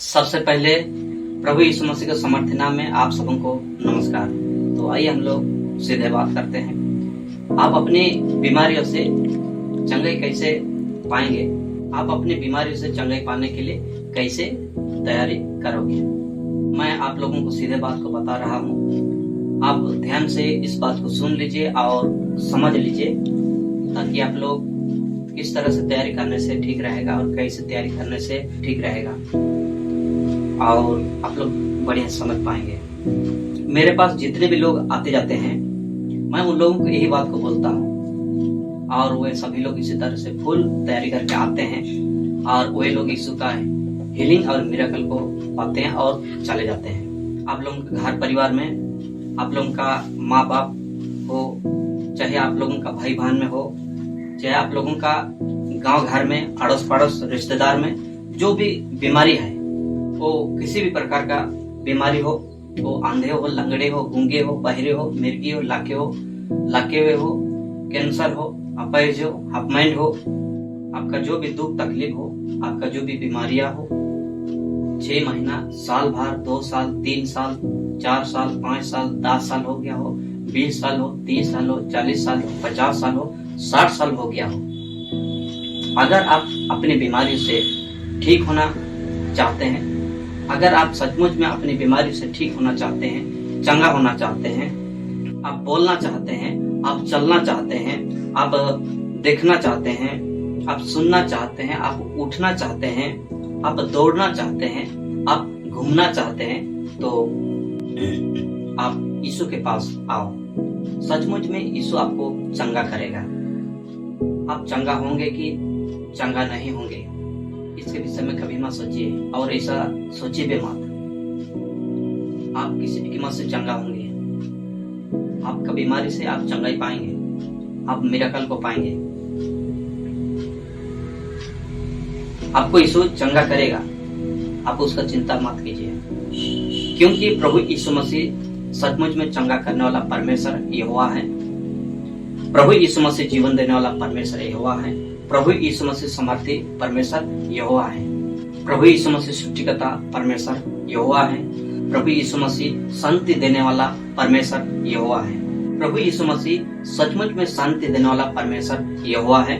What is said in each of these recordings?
सबसे पहले प्रभु यीशु मसीह के समर्थ नाम में आप सबों को नमस्कार। तो आइए हम लोग सीधे बात करते हैं। आप अपनी बीमारियों से चंगाई कैसे पाएंगे? आप अपनी बीमारियों से चंगाई पाने के लिए कैसे तैयारी करोगे? मैं आप लोगों को सीधे बात को बता रहा हूँ। आप ध्यान से इस बात को सुन लीजिए और समझ लीजिए, ताकि आप लोग किस तरह से तैयारी करने से ठीक रहेगा और कैसे तैयारी करने से ठीक रहेगा और आप लोग बढ़िया समझ पाएंगे। मेरे पास जितने भी लोग आते जाते हैं, मैं उन लोगों को यही बात को बोलता हूँ और वे सभी लोग इसी तरह से फुल तैयारी करके आते हैं और वे लोग यीशु का हीलिंग और मिरेकल को पाते हैं और चले जाते हैं। आप लोगों के घर परिवार में, आप लोगों का माँ बाप हो, चाहे आप लोगों का भाई बहन में हो, चाहे आप लोगों का गांव घर में, अड़ोस पड़ोस रिश्तेदार में जो भी बीमारी है, वो किसी भी प्रकार का बीमारी हो, वो अंधे हो, लंगड़े हो, गूंगे हो, बहरे हो, मिर्गी हो, लाके हुए हो, कैंसर हो, अपाहिज हो, हाफमाइंड हो, आपका जो भी दुख तकलीफ हो, आपका जो भी बीमारियां हो, 6 महीना, साल भर, 2 साल, 3 साल, 4 साल, 5 साल, 10 साल हो गया हो, 20 साल हो, 30 साल हो, 40 साल हो, 50 साल हो, 60 साल हो गया हो, अगर आप अपनी बीमारी से ठीक होना चाहते हैं, अगर आप सचमुच में अपनी बीमारी से ठीक होना चाहते हैं, चंगा होना चाहते हैं, आप बोलना चाहते हैं, आप चलना चाहते हैं, आप देखना चाहते हैं, आप सुनना चाहते हैं, आप उठना चाहते हैं, आप दौड़ना चाहते हैं, आप घूमना चाहते हैं, तो आप यीशु के पास आओ। सचमुच में यीशु आपको चंगा करेगा। आप चंगा होंगे कि चंगा नहीं होंगे, इसके विषय में कभी मत सोचिए और ऐसा सोचिए भी मत। आप किसी भी कीमत से चंगा होंगे। आपका बीमारी से आप चंगाई पाएंगे, आप मिरेकल को पाएंगे। आपको यीशु चंगा करेगा, आप उसका चिंता मत कीजिए, क्योंकि प्रभु यीशु मसीह सचमुच में चंगा करने वाला परमेश्वर यहोवा है। प्रभु यीशु मसीह जीवन देने वाला परमेश्वर यहोवा है। प्रभु यीशु मसीह समर्थी परमेश्वर यहोवा है। प्रभु यीशु मसीह सृष्टिकर्ता परमेश्वर यहोवा है। प्रभु यीशु मसीह शांति देने वाला परमेश्वर यहोवा है। प्रभु यीशु मसीह सचमुच में शांति देने वाला परमेश्वर यहोवा है।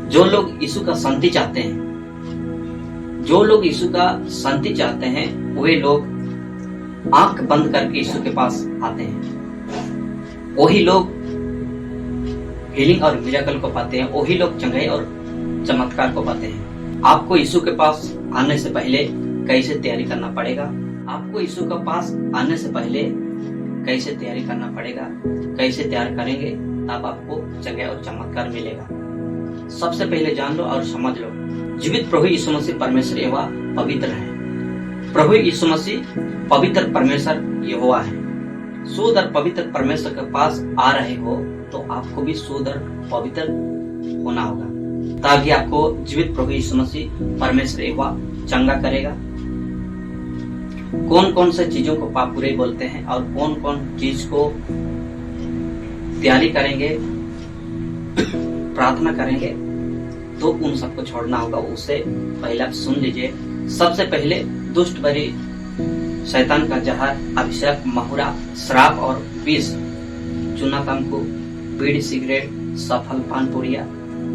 जो लोग यीशु का शांति चाहते हैं, जो लोग यीशु का शांति चाहते हैं, वे लोग आंख बंद करके यीशु के पास आते हैं। वही लोग हीलिंग और मिरेकल को पाते हैं, वही लोग चंगाई और चमत्कार को पाते हैं। आपको यीशु के पास आने से पहले कैसे तैयारी करना पड़ेगा? आपको यीशु के पास आने से पहले कैसे तैयारी करना पड़ेगा? कैसे तैयार करेंगे तब आपको चंगाई और चमत्कार मिलेगा। सबसे पहले जान लो और समझ लो, जीवित प्रभु यीशु मसीह परमेश्वर यहोवा पवित्र है। प्रभु यीशु मसीह पवित्र परमेश्वर यहोवा है। शुद्ध और पवित्र परमेश्वर के पास आ रहे हो तो आपको भी शुद्ध और पवित्र होना होगा, ताकि आपको जीवित प्रभु यीशु मसीह परमेश्वर यहोवा चंगा करेगा। कौन कौन से चीजों को पाप बुरे बोलते हैं और कौन कौन चीज को तैयारी करेंगे, प्रार्थना करेंगे, तो उन सबको छोड़ना होगा। उससे पहले आप सुन लीजिए। सबसे पहले दुष्ट बरी शैतान का जहर, अभिषेक, महुरा, श्राप और विष, चूना, तंबाकू, बीड़ी, सिगरेट, सफल, पान पुड़िया,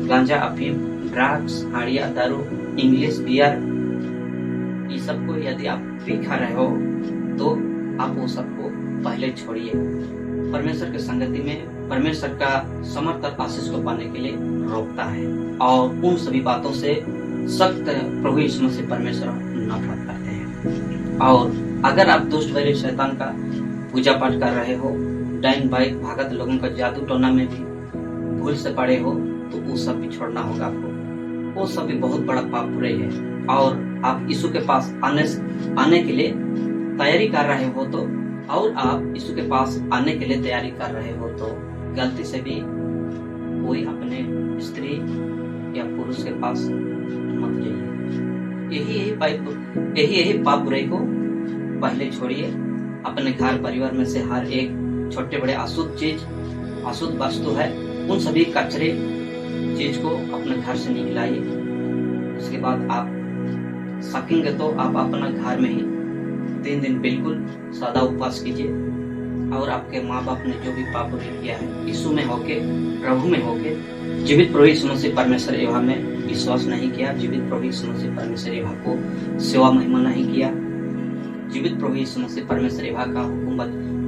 गांजा, अफीम, ड्रग्स, हाड़िया, दारू, इंग्लिश बियर, ये सबको यदि आप पी खा रहे हो तो आप वो सबको पहले छोड़िए। परमेश्वर की संगति में परमेश्वर का समर्थ और आशीष को पाने के लिए रोकता है और उन सभी बातों से सख्त प्रभु यीशु मसीह परमेश्वर नफरत करते हैं। और अगर आप दुष्ट बैरी शैतान का पूजा पाठ कर रहे हो, डाइन बाइक भागत लोगों का जादू टोना में भी भूल से पड़े हो, तो वो सब भी छोड़ना होगा आपको। वो सब भी बहुत बड़ा पाप बुराई है। और आप यीशु के पास आने के लिए तैयारी कर रहे हो तो, और आप यीशु के पास आने के लिए तैयारी कर रहे हो तो गलती से भी कोई अपने स्त्री या पुरुष के पास मत जाइए। यही पाप बुराई को पहले छोड़िए। अपने घर परिवार में से हर एक छोटे बड़े अशुद्ध चीज, अशुद्ध वस्तु है, उन सभी कचरे चीज को अपने घर से निकलाइए। उसके बाद आप सकेंगे तो आप अपना घर में ही 3 दिन बिल्कुल सादा उपवास कीजिए और आपके माँ बाप ने जो भी पाप किया है, यीशु में होके, प्रभु में होके, जीवित प्रभु यीशु मसीह परमेश्वर एवं में विश्वास नहीं किया, जीवित प्रभु यीशु मसीह परमेश्वर एवं को सेवा महिमा नहीं किया, जीवित प्रभु यीशु मसीह परमेश्वर एवं का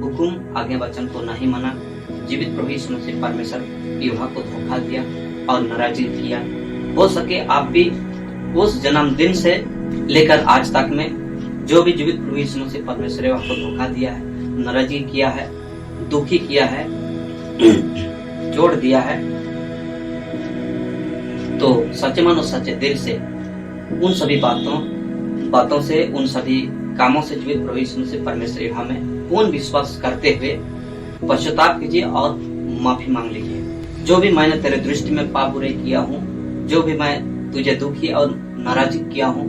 हुकुम आगे वचन को नहीं माना, जीवित प्रभु यीशु मसीह परमेश्वर एवं को धोखा दिया और नाराजगी किया। हो सके आप भी उस जन्मदिन से लेकर आज तक में जो भी जीवित प्रभु यीशु मसीह परमेश्वर एवं को धोखा दिया है, नाराजगी किया है, दुखी किया है, जोड़ दिया है, तो सच्चे मन और सच्चे दिल से उन सभी बातों से, उन सभी कामों से जीवित प्रभु यीशु मसीह परमेश्वर एवं में पूर्ण विश्वास करते हुए पश्चाताप कीजिए और माफी मांग लीजिए। जो भी मैंने तेरे दृष्टि में पाप बुरे किया हूँ, जो भी मैं तुझे दुखी और नाराज किया हूँ,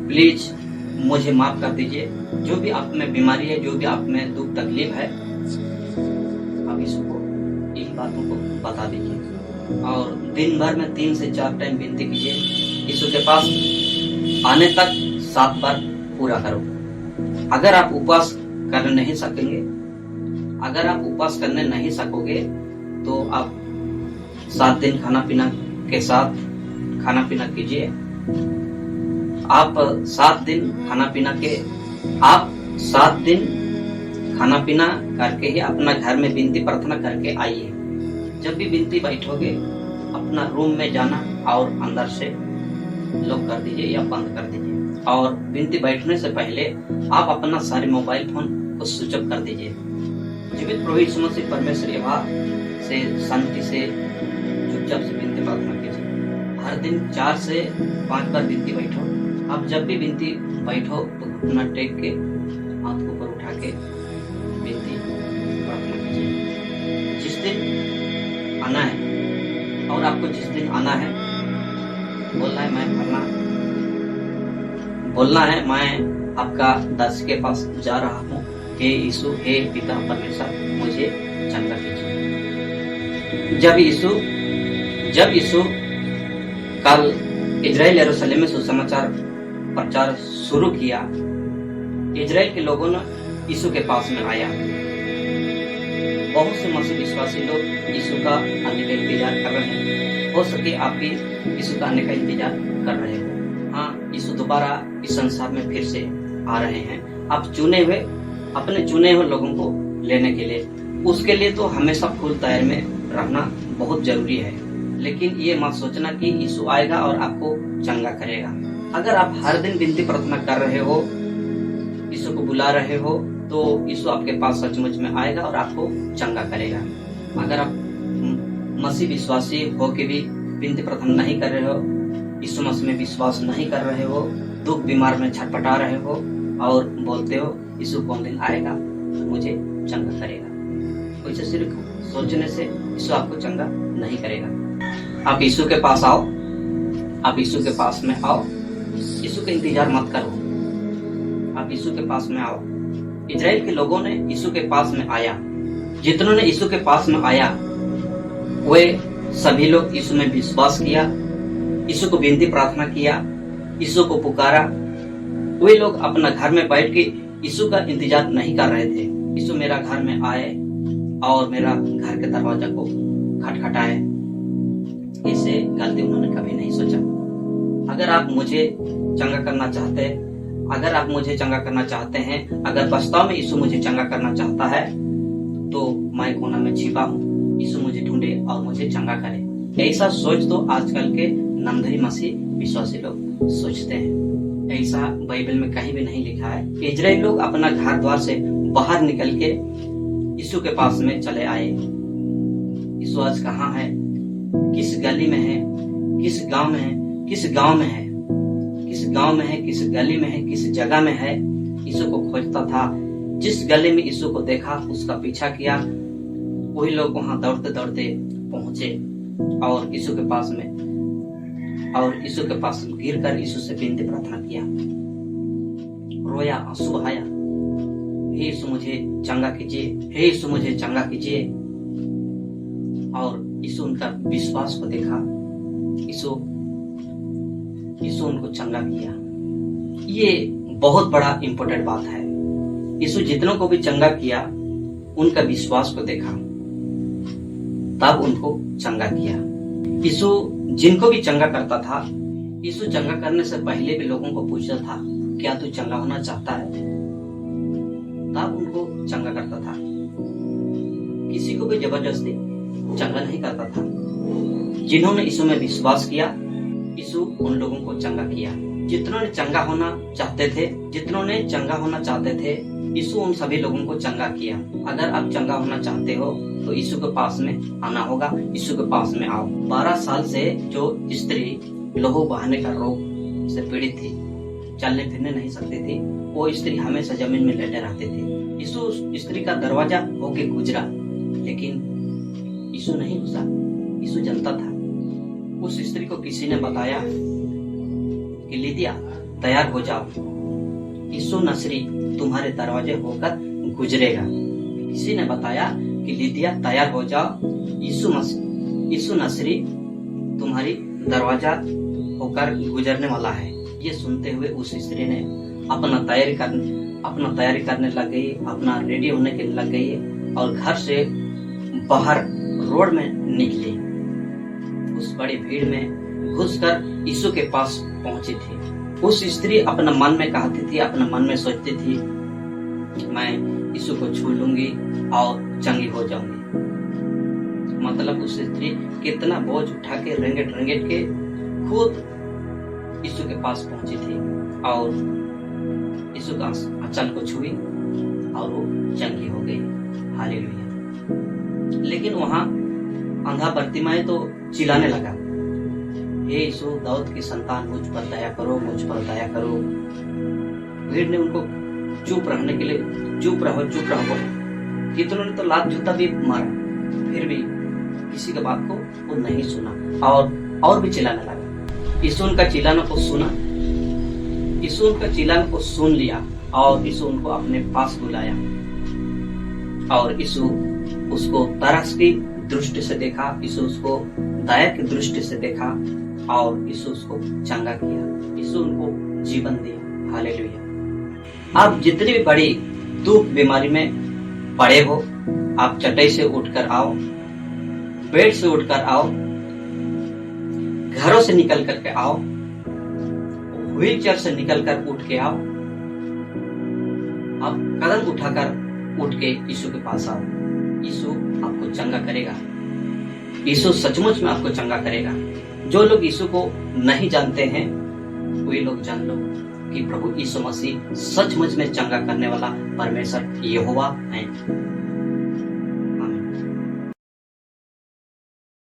प्लीज मुझे माफ कर दीजिए। जो भी आप में बीमारी है, जो भी आप में दुख तकलीफ है, आप यीशु को इन बातों को बता दीजिए और दिन भर में 3 से 4 टाइम विनती कीजिए। यीशु के पास आने तक 7 बार पूरा करो। अगर आप उपवास करने नहीं सकेंगे, अगर आप उपवास करने नहीं सकोगे तो आप 7 दिन खाना पीना के साथ खाना पीना कीजिए। आप 7 दिन खाना पीना करके ही अपना घर में विनती प्रार्थना करके आइए। जब भी विनती बैठोगे अपना रूम में जाना और अंदर से लॉक कर दीजिए या बंद कर दीजिए और विनती बैठने से पहले आप अपना सारे मोबाइल फोन को स्विच ऑफ कर दीजिए। जीवित प्रभु यीशु मसीह परमेश्वर एवं से शांति से चुपचाप से विनती प्रार्थना कीजिए। हर दिन 4 से 5 बार विनती बैठो। आप जब भी विनती बैठो तो घुटना टेक के हाथ को ऊपर उठा के विनती प्रार्थना कीजिए। जिस दिन आना है और आपको जिस दिन आना है बोलना है मैं आपका दास के पास जा रहा हूँ, हे यीशु, हे पिता परमेश्वर, मुझे चंगा कीजिए। जब यीशु कल इजराइल यरूशलेम में सुसमाचार प्रचार शुरू किया, इजराइल के लोगों ने यीशु के पास में आया। बहुत से मसीह विश्वासी लोग यीशु का आने का इंतजार कर रहे हैं। हो सके आप भी यीशु का आने का इंतजार कर रहे हो। हाँ, यीशु दोबारा इस संसार में फिर से आ रहे हैं अपने चुने हुए लोगों को लेने के लिए। उसके लिए तो हमेशा फुल तैयार में रहना बहुत जरूरी है। लेकिन ये मत सोचना कि यीशु आएगा और आपको चंगा करेगा। अगर आप हर दिन विनती प्रार्थना कर रहे हो, यीशु को बुला रहे हो, तो यीशु आपके पास सचमुच में आएगा और आपको चंगा करेगा। अगर आप मसीह विश्वासी हो के भी विनती प्रार्थना नहीं कर रहे हो, यीशु मसीह में विश्वास नहीं कर रहे हो, दुख बीमार में छटपटा रहे हो और बोलते हो यीशु कौन दिन आएगा मुझे चंगा करेगा, वैसे सिर्फ सोचने से यीशु आपको चंगा नहीं करेगा। आप यीशु के पास आओ, आप यीशु के पास में आओ, यीशु का इंतजार मत करो, आप यीशु के पास में आओ। इजराइल के लोगों ने यीशु के पास में आया, जितनों ने यीशु के पास में आया वे सभी लोग यीशु में विश्वास किया, यीशु को विनती प्रार्थना किया, यीशु को पुकारा। वे लोग अपना घर में बैठ के यीशु का इंतजार नहीं कर रहे थे। यीशु मेरा घर में आए और मेरा घर के दरवाजा को खटखटाए, इसे गलती उन्होंने कभी नहीं सोचा। अगर आप मुझे चंगा करना चाहते हैं, अगर वास्तव में यीशु मुझे चंगा करना चाहता है तो मैं कोना में छिपा हूँ, यीशु मुझे ढूंढे और मुझे चंगा करे। ऐसा सोच तो आजकल के नमधरी मसीह विश्वासी लोग सोचते हैं। ऐसा बाइबल में कहीं भी नहीं लिखा है। इजराइल लोग अपना घर द्वार से बाहर निकल के यीशु के पास में चले आए। यीशु आज कहाँ है, किस गली में है, किस गांव में है, किस गली में है, किस जगह में है, यीशु को खोजता था। जिस गली में यीशु को देखा उसका पीछा किया। वही लोग वहां दौड़ते दौड़ते पहुंचे और यीशु के पास गिरकर यीशु से विनती प्रार्थना किया, रोया, आंसू बहाया, हे यीशु मुझे चंगा कीजिए, हे यीशु मुझे चंगा कीजिए। और यीशु उनका विश्वास को देखा, यीशु उनको चंगा किया। ये बहुत बड़ा इम्पोर्टेंट बात है। यीशु जितनों को भी चंगा किया, उनका विश्वास को देखा, तब उनको चंगा किया। यीशु जिनको भी चंगा करता था, यीशु चंगा करने से पहले भी लोगों को पूछता था, क्या तू चंगा होना चाहता है? तब उनको चंगा करता था। किसी को भी जबरदस्ती चंगा नहीं करता था। जिन्होंने यीशु में विश्वास किया, यीशु उन लोगों को चंगा किया। जितनों ने चंगा होना चाहते थे, यीशु उन सभी लोगों को चंगा किया। अगर आप चंगा होना चाहते हो तो यीशु के पास में आना होगा। यीशु के पास में आओ। 12 साल से जो स्त्री लहू बहाने का रोग से पीड़ित थी, चलने फिरने नहीं सकती थी, वो स्त्री हमेशा जमीन में लेटे रहती थी। यीशु उस स्त्री का दरवाजा होके गुजरा, लेकिन यीशु नहीं घुसा। यीशु जानता था। उस स्त्री को किसी ने बताया कि लिदिया तैयार हो जाओ, यीशु नसरी तुम्हारे दरवाजे होकर गुजरेगा। किसी ने बताया कि लिदिया तैयार हो जाओ, यीशु नसरी तुम्हारी दरवाजा होकर गुजरने वाला है। ये सुनते हुए उस स्त्री ने अपना तैयारी करने लग गई, अपना रेडी होने के लग गई और घर से बाहर रोड में निकली। उस बड़ी भीड़ में घुसकर यीशु के पास पहुंची थी। उस स्त्री अपने मन में कहती थी, अपने मन में सोचती थी, मैं यीशु को छू लूंगी और चंगी हो जाऊंगी। मतलब उस स्त्री कितना बोझ उठा के रेंगट के खुद यीशु के पास पहुंची थी और यीशु का आंचल को छुई और वो चंगी हो गई। हालेलुया। लेकिन वहां अंधा बर्तिमाई तो चिल्लाने लगा, हे यीशु दाऊद की संतान, मुझ पर दया करो, मुझ पर दया करो। भीड़ ने उनको चुप रहने के लिए, चुप रहो। कितनों ने तो लात जूता भी मारा, फिर भी किसी की बात को वो नहीं सुना और भी चिल्लाने लगा। यीशु उनका चिल्लाने को सुना, यीशु उनका चिल्लाने को सुन लिया और यीशु उनको अपने पास बुलाया और यीशु उसको तरस की दृष्टि से देखा, यीशु उसको दया की दृष्टि से देखा और यीशु उसको चंगा किया। यीशु उनको जीवन दिया। हालेलुया। आप जितनी भी बड़ी दुख बीमारी में पड़े हो, आप चटाई से उठकर आओ, बेड से उठकर आओ, घरों से निकल करके आओ, व्हील चेयर से निकल कर उठ के आओ, आप कदम उठाकर उठ के यीशु के पास आओ। यीशु आपको चंगा करेगा। यीशु सचमुच में आपको चंगा करेगा। जो लोग यीशु को नहीं जानते हैं, वे लोग जान लो कि प्रभु यीशु मसीह सचमुच में चंगा करने वाला परमेश्वर यहोवा है।